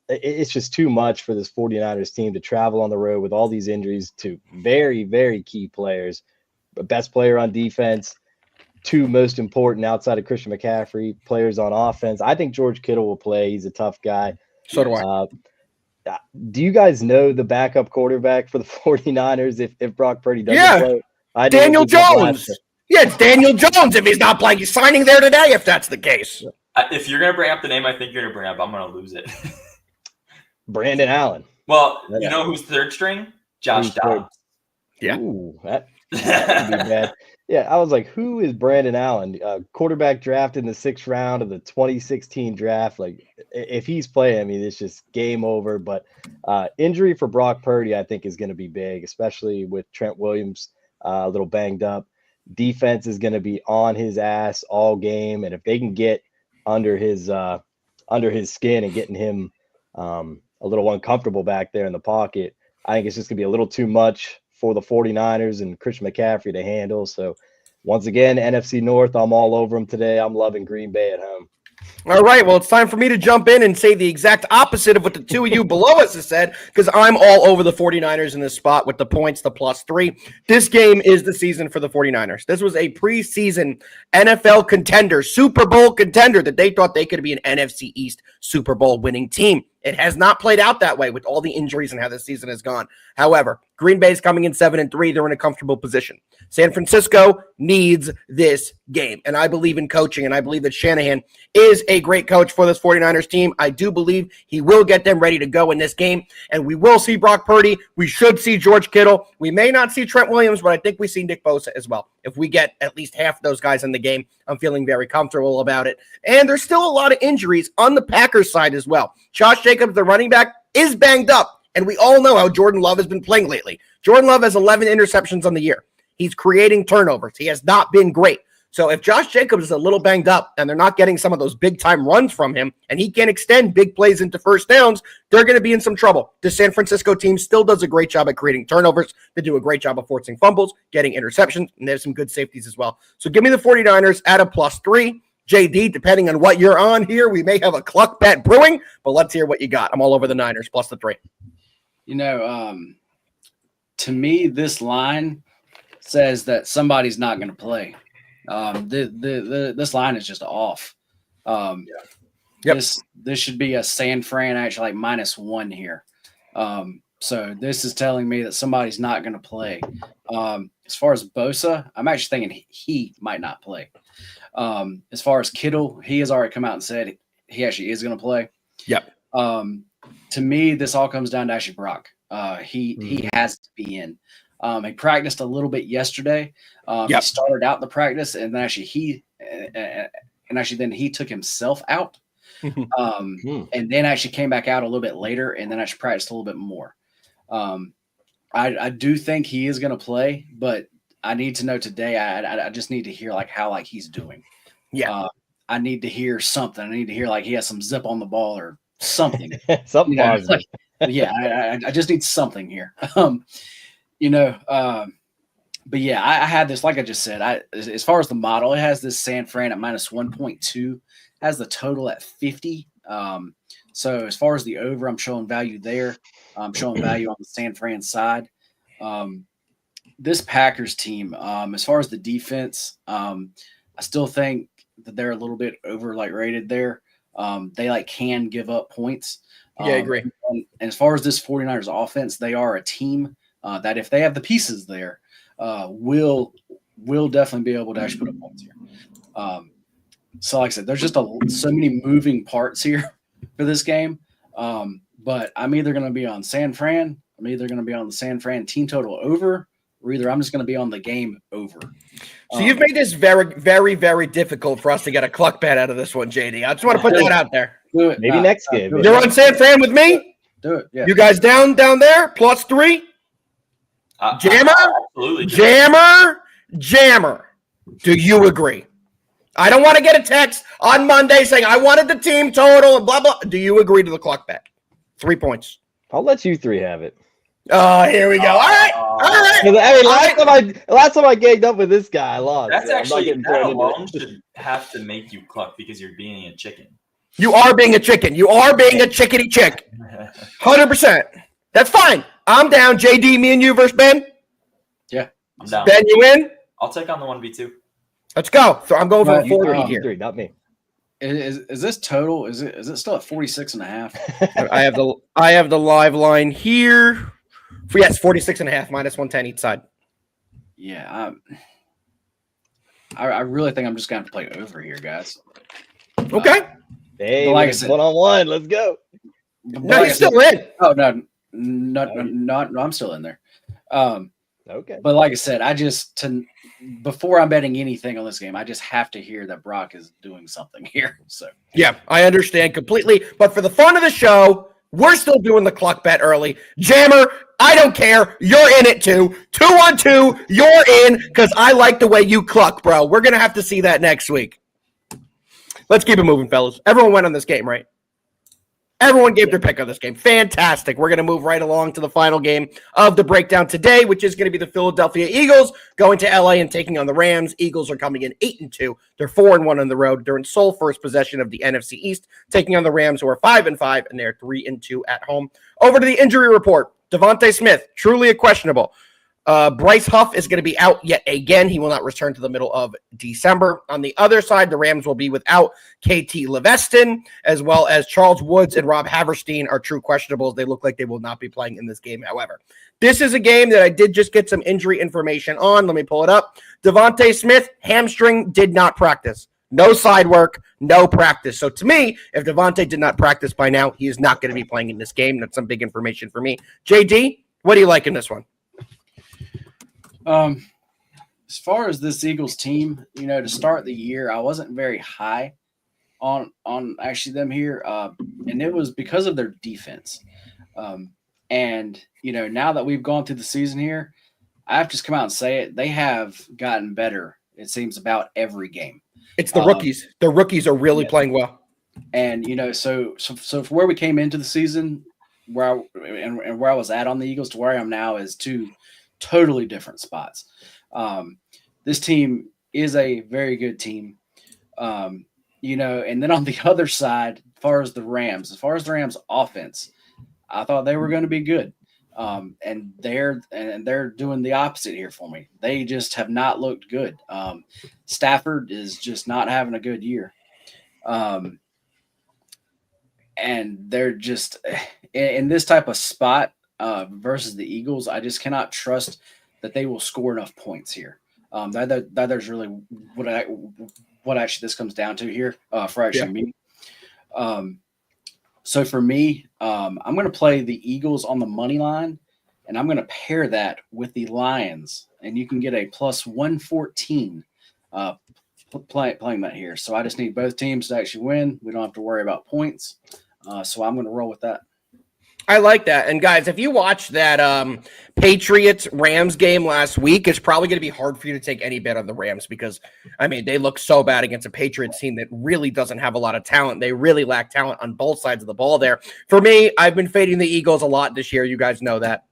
it's just too much for this 49ers team to travel on the road with all these injuries to very, very key players. The best player on defense, two most important outside of Christian McCaffrey players on offense. I think George Kittle will play. He's a tough guy. So do I. Do you guys know the backup quarterback for the 49ers if Brock Purdy doesn't play? Daniel Jones. Yeah, it's Daniel Jones. If he's not playing, he's signing there today if that's the case. If you're going to bring up the name I think you're going to bring up, I'm going to lose it. Brandon Allen. Well, you know who's third string? Josh Dobbs. Yeah. Ooh, that would be bad. Yeah, I was like, who is Brandon Allen? Quarterback drafted in the 6th round of the 2016 draft. Like, if he's playing, I mean, it's just game over. But injury for Brock Purdy, I think, is going to be big, especially with Trent Williams a little banged up. Defense is going to be on his ass all game, and if they can get under his skin and getting him a little uncomfortable back there in the pocket, I think it's just going to be a little too much for the 49ers and Christian McCaffrey to handle. So once again, NFC North, I'm all over them today. I'm loving Green Bay at home. All right, well, it's time for me to jump in and say the exact opposite of what the two of you below us have said, because I'm all over the 49ers in this spot with the points, the +3. This game is the season for the 49ers. This was a preseason NFL contender, Super Bowl contender, that they thought they could be an NFC East Super Bowl winning team. It has not played out that way with all the injuries and how this season has gone. However, Green Bay is coming in 7-3. They're in a comfortable position. San Francisco needs this game, and I believe in coaching, and I believe that Shanahan is a great coach for this 49ers team. I do believe he will get them ready to go in this game, and we will see Brock Purdy. We should see George Kittle. We may not see Trent Williams, but I think we see Nick Bosa as well. If we get at least half of those guys in the game, I'm feeling very comfortable about it. And there's still a lot of injuries on the Packers side as well. Josh Jacobs, the running back, is banged up. And we all know how Jordan Love has been playing lately. Jordan Love has 11 interceptions on the year. He's creating turnovers. He has not been great. So if Josh Jacobs is a little banged up and they're not getting some of those big-time runs from him and he can't extend big plays into first downs, they're going to be in some trouble. The San Francisco team still does a great job at creating turnovers. They do a great job of forcing fumbles, getting interceptions, and there's some good safeties as well. So give me the 49ers at a +3. JD, depending on what you're on here, we may have a cluck bet brewing, but let's hear what you got. I'm all over the Niners +3. You know, to me, this line says that somebody's not going to play. This line is just off. Yep. This should be a San Fran actually like -1 here. So this is telling me that somebody's not going to play. As far as Bosa, I'm actually thinking he might not play. As far as Kittle, he has already come out and said he actually is going to play. Yep. To me, this all comes down to actually Brock. He has to be in. He practiced a little bit yesterday. He started out the practice, and then actually then he took himself out, and then actually came back out a little bit later, and then actually practiced a little bit more. I do think he is going to play, but I need to know today. I just need to hear how he's doing. Yeah. I need to hear something. I need to hear he has some zip on the ball or something. Something positive. I just need something here. But yeah, I had this, like I just said, as far as the model, it has this San Fran at -1.2, has the total at 50. So as far as the over, I'm showing value there. I'm showing value on the San Fran side. This Packers team, as far as the defense, I still think that they're a little bit rated there. They can give up points. Yeah, I agree. And as far as this 49ers offense, they are a team that if they have the pieces there, will definitely be able to actually put up points here. So like I said, there's just so many moving parts here for this game. But I'm either going to be on San Fran. I'm either going to be on the San Fran team total over, or either I'm just going to be on the game over. So you've made this very, very, very difficult for us to get a cluck bet out of this one, JD. I just want to put that out there. Do it. Maybe next game. You're on San Fran with me? Do it. Yeah. You guys down there? +3? Jammer? Absolutely. Jammer. Do you agree? I don't want to get a text on Monday saying I wanted the team total and blah, blah. Do you agree to the clock bet? 3 points. I'll let you three have it. Oh, here we go. All right. I mean, last time I gagged up with this guy, I lost. That's actually, that thrown alone should have to make you cluck because you're being a chicken. You are being a chicken. You are being a chickity chick. 100%. That's fine. I'm down. JD, me and you versus Ben. Yeah. No. Ben, you in? I'll take on the 1v2. Let's go. So I'm going for Right, a You 40 three, here. you three, not me. Is this total? Is it still at 46.5? I have the live line here. Yes, 46.5 minus 110 each side. Yeah, I really think I'm just gonna have to play over here, guys. Okay. Hey, But like when I it's said- 1-on-1, let's go. But No, like he's I said- still in. Oh no, no, I'm still in there. Okay. But like I said, before I'm betting anything on this game, I just have to hear that Brock is doing something here. So Yeah, I understand completely. But for the fun of the show, we're still doing the cluck bet early. Jammer, I don't care. You're in it too. 2-on-2, you're in because I like the way you cluck, bro. We're going to have to see that next week. Let's keep it moving, fellas. Everyone went on this game, right? Everyone gave their pick on this game. Fantastic. We're going to move right along to the final game of the breakdown today, which is going to be the Philadelphia Eagles going to LA and taking on the Rams. Eagles are coming in 8-2. They're 4-1 on the road. They're in sole first possession of the NFC East, taking on the Rams, who are 5-5, and they're 3-2 at home. Over to the injury report. Devontae Smith, truly a questionable. Bryce Huff is going to be out yet again. He will not return to the middle of December. On the other side, the Rams will be without KT Leveston, as well as Charles Woods and Rob Haverstein are true questionables. They look like they will not be playing in this game, however. This is a game that I did just get some injury information on. Let me pull it up. Devontae Smith, hamstring, did not practice. No side work, no practice. So to me, if Devontae did not practice by now, he is not going to be playing in this game. That's some big information for me. JD, what do you like in this one? As far as this Eagles team, to start the year, I wasn't very high on actually them here, and it was because of their defense. And now that we've gone through the season here, I have to just come out and say it. They have gotten better. It seems about every game. It's the rookies. The rookies are really playing well. And so for where we came into the season, where I was at on the Eagles to where I am now is two totally different spots. This team is a very good team, and then on the other side, as far as the Rams offense, I thought they were going to be good. And they're doing the opposite here for me. They just have not looked good. Stafford is just not having a good year. And they're just in this type of spot versus the Eagles. I just cannot trust that they will score enough points here. There's really what actually this comes down to here for actually me. So for me, I'm going to play the Eagles on the money line, and I'm going to pair that with the Lions, and you can get a plus 114 playing that here. So I just need both teams to actually win. We don't have to worry about points. So I'm going to roll with that. I like that. And guys, if you watch that Patriots-Rams game last week, it's probably going to be hard for you to take any bet on the Rams because, they look so bad against a Patriots team that really doesn't have a lot of talent. They really lack talent on both sides of the ball there. For me, I've been fading the Eagles a lot this year. You guys know that.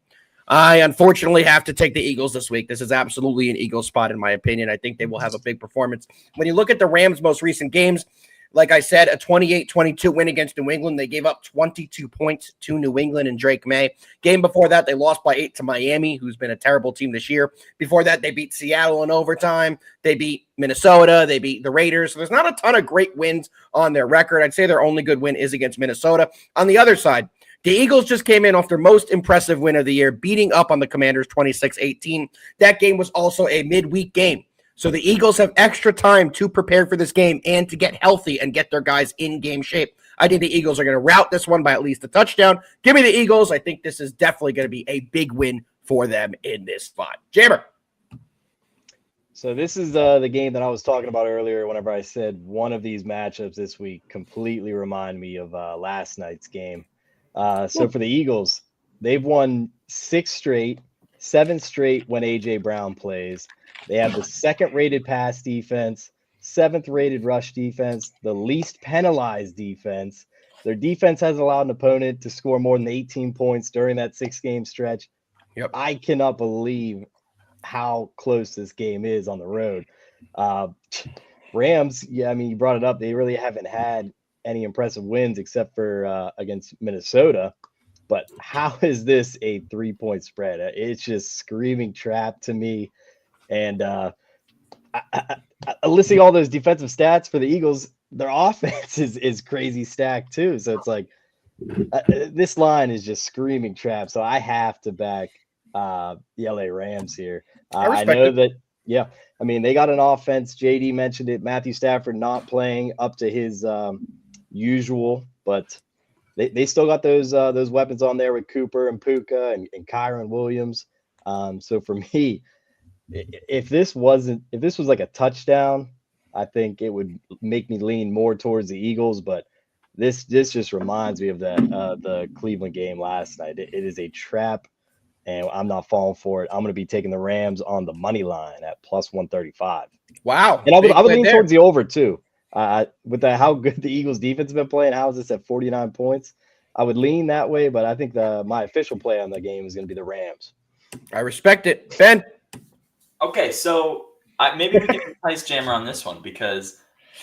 I unfortunately have to take the Eagles this week. This is absolutely an Eagles spot in my opinion. I think they will have a big performance. When you look at the Rams' most recent games, like I said, a 28-22 win against New England. They gave up 22 points to New England and Drake May. Game before that, they lost by 8 to Miami, who's been a terrible team this year. Before that, they beat Seattle in overtime. They beat Minnesota. They beat the Raiders. So there's not a ton of great wins on their record. I'd say their only good win is against Minnesota. On the other side, the Eagles just came in off their most impressive win of the year, beating up on the Commanders 26-18. That game was also a midweek game. So the Eagles have extra time to prepare for this game and to get healthy and get their guys in game shape. I think the Eagles are going to rout this one by at least a touchdown. Give me the Eagles. I think this is definitely going to be a big win for them in this spot. Jammer. So this is the game that I was talking about earlier whenever I said one of these matchups this week completely remind me of last night's game. So for the Eagles, they've won 6 straight, 7 straight when A.J. Brown plays. They have the second-rated pass defense, 7th-rated rush defense, the least penalized defense. Their defense has allowed an opponent to score more than 18 points during that 6-game stretch. Yep. I cannot believe how close this game is on the road. Rams, you brought it up. They really haven't had any impressive wins except for against Minnesota. But how is this a 3-point spread? It's just screaming trap to me. And listing all those defensive stats for the Eagles, their offense is crazy stacked too. So it's like this line is just screaming trap. So I have to back the LA Rams here. I know it. that. Yeah, I mean they got an offense. JD mentioned it. Matthew Stafford not playing up to his usual, but they still got those weapons on there with Cooper and Puka and Kyron Williams. So for me, if this was like a touchdown, I think it would make me lean more towards the Eagles. But this just reminds me of the Cleveland game last night. It is a trap, and I'm not falling for it. I'm going to be taking the Rams on the money line at plus 135. Wow, and I would lean towards the over too. With how good the Eagles defense has been playing, how is this at 49 points? I would lean that way, but I think my official play on the game is going to be the Rams. I respect it, Ben. Okay, so maybe we can entice Jammer on this one because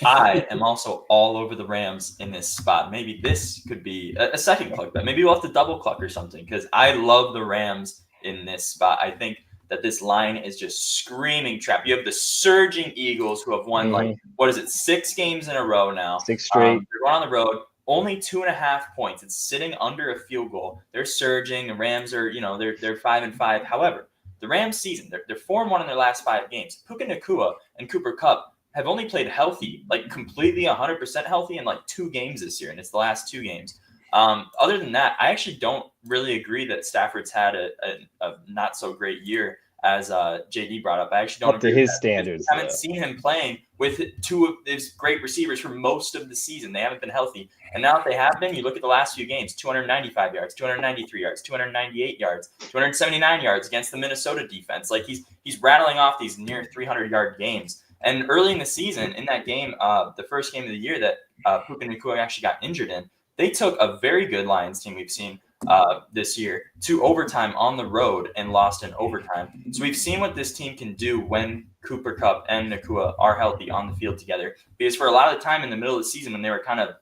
I am also all over the Rams in this spot. Maybe this could be a second cluck bet. Maybe we'll have to double cluck or something because I love the Rams in this spot. I think that this line is just screaming trap. You have the surging Eagles who have won 6 games in a row now. 6 straight. They're going on the road. Only 2.5 points. It's sitting under a field goal. They're surging. The Rams are, they're 5-5. However, the Rams season, they're 4-1 in their last 5 games. Puka Nacua and Cooper Kupp have only played healthy, like completely 100% healthy in like 2 games this year, and it's the last 2 games. Other than that, I actually don't really agree that Stafford's had a not so great year as JD brought up. I actually don't agree to his with standards. I haven't seen him playing with 2 of his great receivers for most of the season. They haven't been healthy. And now that they have been, you look at the last few games, 295 yards, 293 yards, 298 yards, 279 yards against the Minnesota defense. Like he's rattling off these near 300-yard games. And early in the season, in that game, the first game of the year that Puka Nacua actually got injured in, they took a very good Lions team we've seen this year to overtime on the road and lost in overtime. So we've seen what this team can do when Cooper Kupp and Nacua are healthy on the field together. Because for a lot of the time in the middle of the season when they were kind of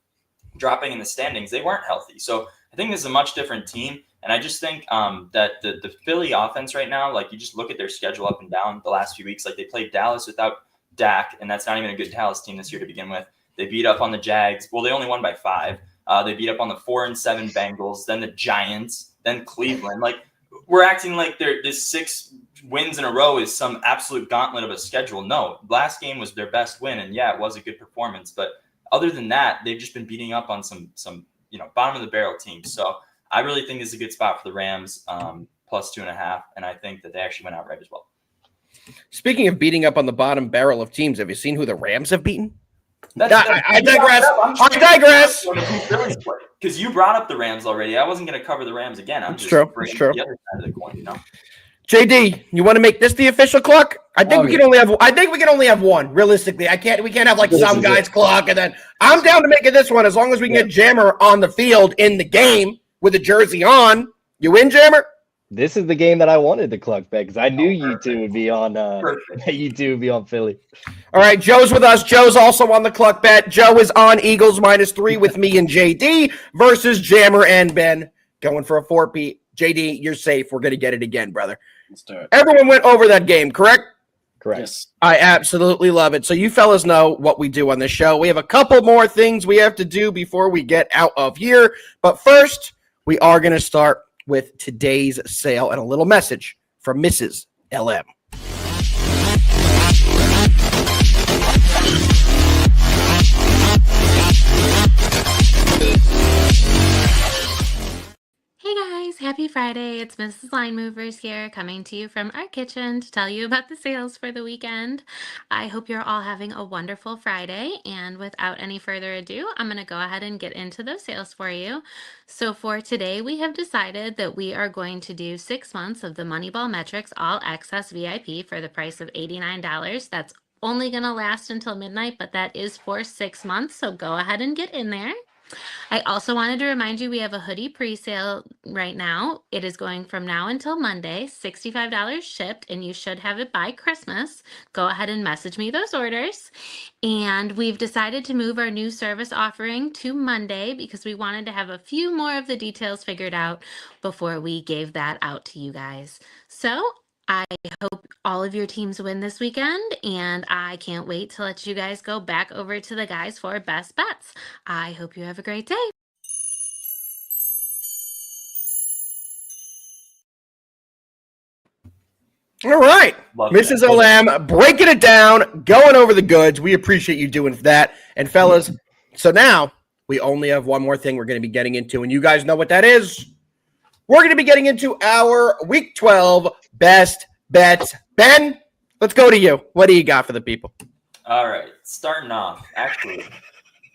dropping in the standings, they weren't healthy. So I think this is a much different team. And I just think that the Philly offense right now, like you just look at their schedule up and down the last few weeks, like they played Dallas without Dak, and that's not even a good Dallas team this year to begin with. They beat up on the Jags. Well, they only won by 5. They beat up on the 4-7 Bengals, then the Giants, then Cleveland. Like we're acting like this 6 wins in a row is some absolute gauntlet of a schedule. No, last game was their best win, and yeah, it was a good performance. But other than that, they've just been beating up on some bottom of the barrel teams. So I really think this is a good spot for the Rams, plus 2.5, and I think that they actually went out right as well. Speaking of beating up on the bottom barrel of teams, have you seen who the Rams have beaten? I digress. Because you brought up the Rams already. I wasn't going to cover the Rams again. I'm just bringing the other side of the coin, JD, you want to make this the official clock? I think we can only have one. Realistically, we can't have like some guy's clock, and then I'm down to making this one as long as we can get Jammer on the field in the game with a jersey on. You win, Jammer? This is the game that I wanted to cluck bet because I knew you two would be on. You two would be on Philly. All right, Joe's with us. Joe's also on the cluck bet. Joe is on Eagles -3 with me and JD versus Jammer and Ben going for a 4-peat. JD, you're safe. We're gonna get it again, brother. Let's do it. Everyone went over that game, correct? Correct. Yes. I absolutely love it. So you fellas know what we do on this show. We have a couple more things we have to do before we get out of here. But first, we are going to start with today's sale and a little message from Mrs. LM. Hey guys, happy Friday. It's Mrs. Line Movers here coming to you from our kitchen to tell you about the sales for the weekend. I hope you're all having a wonderful Friday, and without any further ado, I'm going to go ahead and get into those sales for you. So for today, we have decided that we are going to do 6 months of the MoneyBall Metrics All Access VIP for the price of $89. That's only going to last until midnight, but that is for 6 months, so go ahead and get in there. I also wanted to remind you we have a hoodie pre-sale right now. It is going from now until Monday, $65 shipped, and you should have it by Christmas. Go ahead and message me those orders. And we've decided to move our new service offering to Monday because we wanted to have a few more of the details figured out before we gave that out to you guys. So I hope all of your teams win this weekend, and I can't wait to let you guys go back over to the guys for best bets. I hope you have a great day. All right. Love Mrs. that. LM breaking it down, going over the goods. We appreciate you doing that. And fellas, so now we only have one more thing we're going to be getting into, and you guys know what that is. We're going to be getting into our Week 12 best bets. Ben, let's go to you. What do you got for the people? All right, starting off. Actually,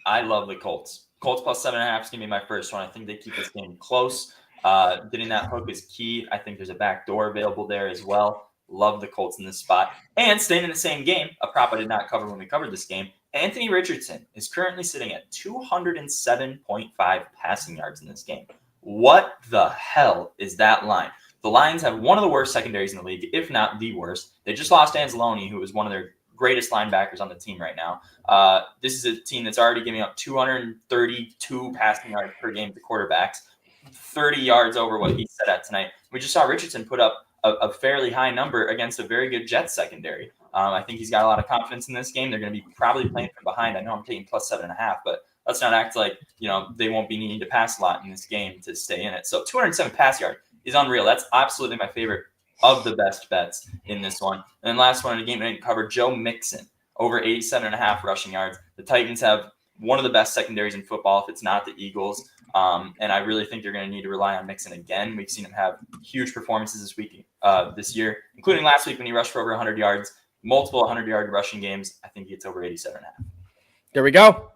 I love the Colts. Colts plus 7.5 is going to be my first one. I think they keep this game close. Getting that hook is key. I think there's a back door available there as well. Love the Colts in this spot. And staying in the same game, a prop I did not cover when we covered this game, Anthony Richardson is currently sitting at 207.5 passing yards in this game. What the hell is that line? The Lions have one of the worst secondaries in the league, if not the worst. They just lost Anzalone, who is one of their greatest linebackers on the team right now. This is a team that's already giving up 232 passing yards per game to quarterbacks, 30 yards over what he set at tonight. We just saw Richardson put up a fairly high number against a very good Jets secondary. I think he's got a lot of confidence in this game. They're going to be probably playing from behind. I know I'm taking plus 7.5, but let's not act like, they won't be needing to pass a lot in this game to stay in it. So 207 pass yard is unreal. That's absolutely my favorite of the best bets in this one. And then last one in the game I didn't cover, Joe Mixon, over 87.5 rushing yards. The Titans have one of the best secondaries in football, if it's not the Eagles. And I really think they're going to need to rely on Mixon again. We've seen him have huge performances this year, including last week when he rushed for over 100 yards, multiple 100-yard rushing games. I think he gets over 87.5. There we go.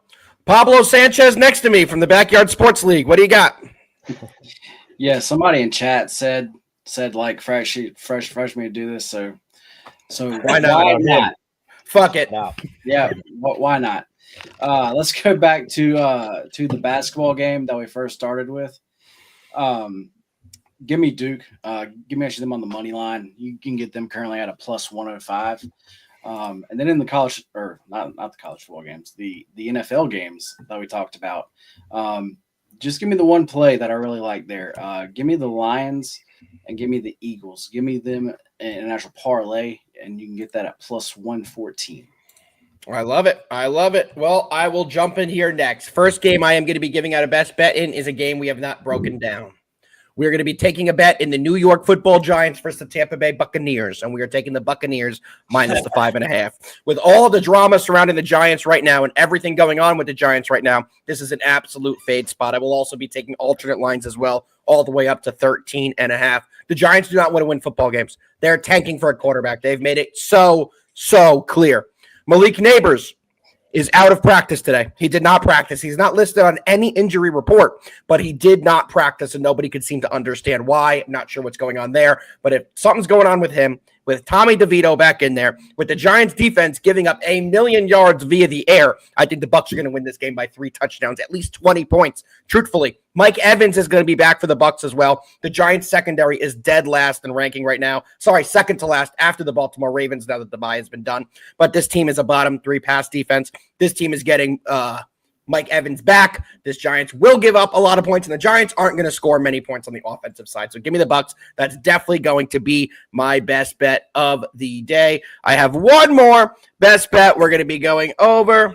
Pablo Sanchez next to me from the Backyard Sports League. What do you got? Yeah, somebody in chat said like fresh me to do this. So why not? Fuck it. No. Yeah, why not? Let's go back to the basketball game that we first started with. Give me Duke. Give me actually them on the money line. You can get them currently at a plus 105. And then in the college, or not the college football games, the NFL games that we talked about. Just give me the one play that I really like there. Give me the Lions and give me the Eagles. Give me them in an actual parlay, and you can get that at plus 114. I love it. Well, I will jump in here next. First game I am going to be giving out a best bet in is a game we have not broken down. We're going to be taking a bet in the New York Football Giants versus the Tampa Bay Buccaneers, and we are taking the Buccaneers minus the 5.5. With all the drama surrounding the Giants right now and everything going on with the Giants right now, this is an absolute fade spot. I will also be taking alternate lines as well, all the way up to 13.5. The Giants do not want to win football games. They're tanking for a quarterback. They've made it so clear. Malik Neighbors is out of practice today. He did not practice. He's not listed on any injury report, but he did not practice, and nobody could seem to understand why. I'm not sure what's going on there, but if something's going on with him, with Tommy DeVito back in there, with the Giants defense giving up 1 million yards via the air, I think the Bucs are going to win this game by 3 touchdowns, at least 20 points. Truthfully, Mike Evans is going to be back for the Bucs as well. The Giants secondary is dead last in ranking right now. Sorry, second to last after the Baltimore Ravens now that the bye has been done. But this team is a bottom 3 pass defense. This team is getting Mike Evans back. This Giants will give up a lot of points, and the Giants aren't going to score many points on the offensive side. So give me the Bucs. That's definitely going to be my best bet of the day. I have one more best bet we're going to be going over.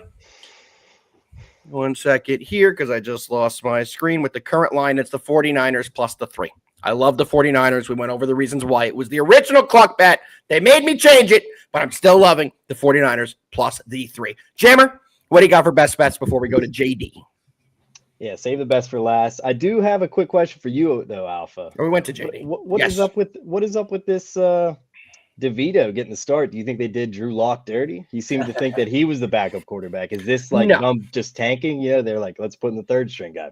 1 second here, because I just lost my screen. With the current line, it's the 49ers plus the 3. I love the 49ers. We went over the reasons why. It was the original clock bet. They made me change it, but I'm still loving the 49ers plus the 3. Jammer, what do you got for best bets before we go to JD? Yeah, save the best for last. I do have a quick question for you, though, Alpha. Or we went to JD. What Yes. is up with this DeVito getting the start? Do you think they did Drew Lock dirty? He seemed to think that he was the backup quarterback. Is this like No. them just tanking? Yeah, they're like, let's put in the third string guy.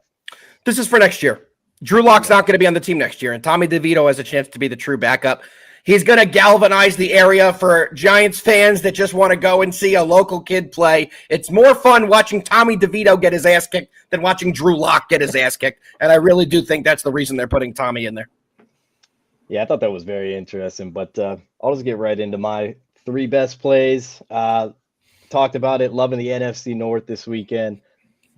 This is for next year. Drew Lock's not going to be on the team next year, and Tommy DeVito has a chance to be the true backup. He's going to galvanize the area for Giants fans that just want to go and see a local kid play. It's more fun watching Tommy DeVito get his ass kicked than watching Drew Lock get his ass kicked, and I really do think that's the reason they're putting Tommy in there. Yeah, I thought that was very interesting, but I'll just get right into my 3 best plays. Talked about it, loving the NFC North this weekend.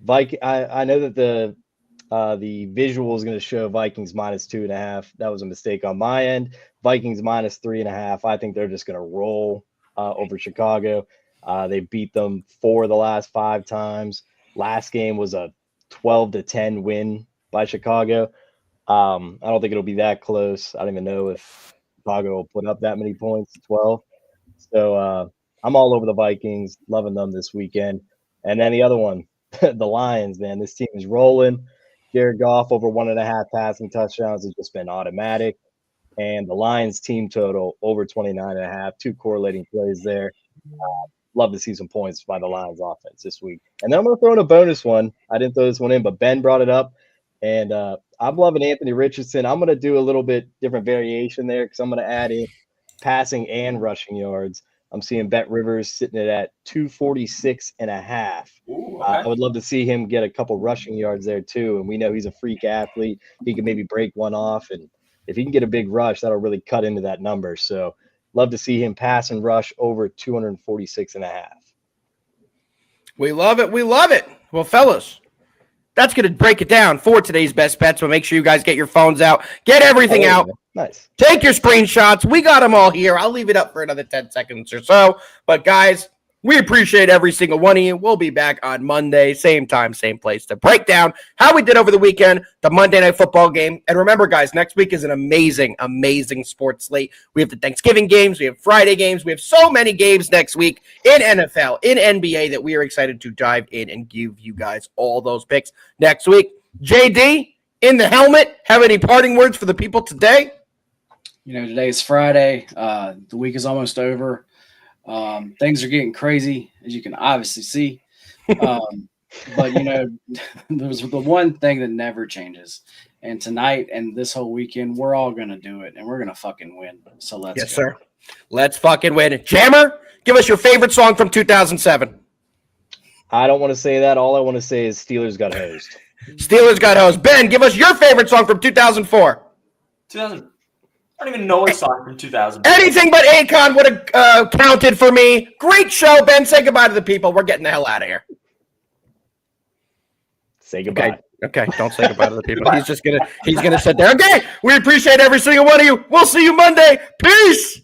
I know that the visual is going to show Vikings minus 2.5. That was a mistake on my end, Vikings minus 3.5. I think they're just going to roll over Chicago. They beat them 4 of the last 5 times. Last game was a 12-10 win by Chicago. I don't think it'll be that close. I don't even know if Chicago will put up that many points, 12. So I'm all over the Vikings, loving them this weekend. And then the other one, the Lions, man. This team is rolling. Jared Goff over 1.5 passing touchdowns has just been automatic. And the Lions team total over 29.5, 2 correlating plays there. Love to see some points by the Lions offense this week. And then I'm going to throw in a bonus one. I didn't throw this one in, but Ben brought it up. And I'm loving Anthony Richardson. I'm going to do a little bit different variation there because I'm going to add in passing and rushing yards. I'm seeing Bet Rivers sitting at 246.5. Ooh, okay. I would love to see him get a couple rushing yards there too. And we know he's a freak athlete. He can maybe break one off. And if he can get a big rush, that'll really cut into that number. So love to see him pass and rush over 246.5. We love it. We love it. Well, fellas, that's going to break it down for today's best bets. So make sure you guys get your phones out, get everything out. Nice. Take your screenshots. We got them all here. I'll leave it up for another 10 seconds or so. But guys, we appreciate every single one of you. We'll be back on Monday, same time, same place, to break down how we did over the weekend, the Monday Night Football game. And remember, guys, next week is an amazing, amazing sports slate. We have the Thanksgiving games. We have Friday games. We have so many games next week in NFL, in NBA, that we are excited to dive in and give you guys all those picks next week. JD, in the helmet, have any parting words for the people today? You know, today is Friday. The week is almost over. Things are getting crazy, as you can obviously see. But, you know, there's the one thing that never changes. And tonight and this whole weekend, we're all going to do it, and we're going to fucking win. So let's go. Yes, sir. Let's fucking win. Jammer, give us your favorite song from 2007. I don't want to say that. All I want to say is Steelers got hosed. Steelers got hosed. Ben, give us your favorite song from 2004. 2000. I don't even know a song from 2000. Anything but Akon would have counted for me. Great show, Ben. Say goodbye to the people. We're getting the hell out of here. Say goodbye. Okay. Don't say goodbye to the people. He's gonna sit there. Okay. We appreciate every single one of you. We'll see you Monday. Peace.